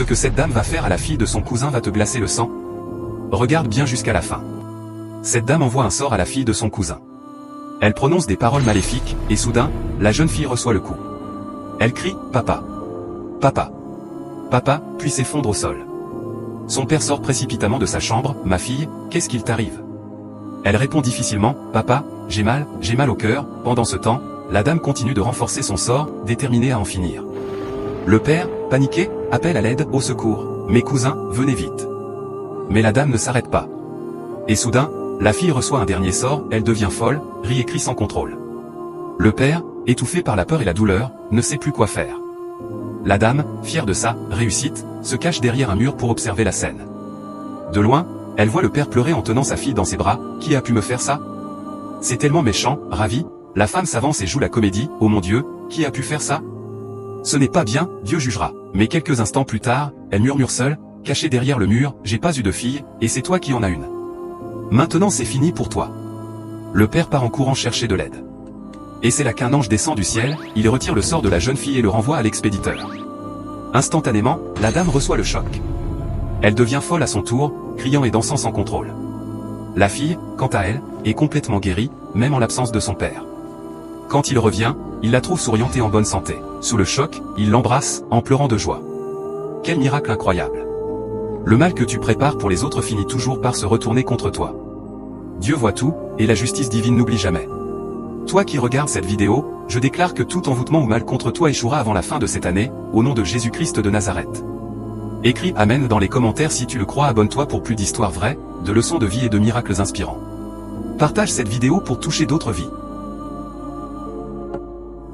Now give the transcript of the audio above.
Ce que cette dame va faire à la fille de son cousin va te glacer le sang. Regarde bien jusqu'à la fin. Cette dame envoie un sort à la fille de son cousin. Elle prononce des paroles maléfiques, et soudain, la jeune fille reçoit le coup. Elle crie « Papa ! Papa ! Papa !» puis s'effondre au sol. Son père sort précipitamment de sa chambre. « Ma fille, qu'est-ce qu'il t'arrive ?» Elle répond difficilement « Papa, j'ai mal au cœur ». Pendant ce temps, la dame continue de renforcer son sort, déterminée à en finir. Le père, paniqué, appelle à l'aide, au secours. « Mes cousins, venez vite !» Mais la dame ne s'arrête pas. Et soudain, la fille reçoit un dernier sort, elle devient folle, rit et crie sans contrôle. Le père, étouffé par la peur et la douleur, ne sait plus quoi faire. La dame, fière de sa réussite, se cache derrière un mur pour observer la scène. De loin, elle voit le père pleurer en tenant sa fille dans ses bras. « Qui a pu me faire ça ? C'est tellement méchant !» Ravie, la femme s'avance et joue la comédie. « Oh mon Dieu, qui a pu faire ça ? Ce n'est pas bien, Dieu jugera. » Mais quelques instants plus tard, elle murmure seule, cachée derrière le mur, « J'ai pas eu de fille, et c'est toi qui en as une. Maintenant c'est fini pour toi. » Le père part en courant chercher de l'aide. Et c'est là qu'un ange descend du ciel, il retire le sort de la jeune fille et le renvoie à l'expéditeur. Instantanément, la dame reçoit le choc. Elle devient folle à son tour, criant et dansant sans contrôle. La fille, quant à elle, est complètement guérie, même en l'absence de son père. Quand il revient, il la trouve souriante et en bonne santé. Sous le choc, il l'embrasse, en pleurant de joie. Quel miracle incroyable! Le mal que tu prépares pour les autres finit toujours par se retourner contre toi. Dieu voit tout, et la justice divine n'oublie jamais. Toi qui regardes cette vidéo, je déclare que tout envoûtement ou mal contre toi échouera avant la fin de cette année, au nom de Jésus-Christ de Nazareth. Écris Amen dans les commentaires si tu le crois. Abonne-toi pour plus d'histoires vraies, de leçons de vie et de miracles inspirants. Partage cette vidéo pour toucher d'autres vies.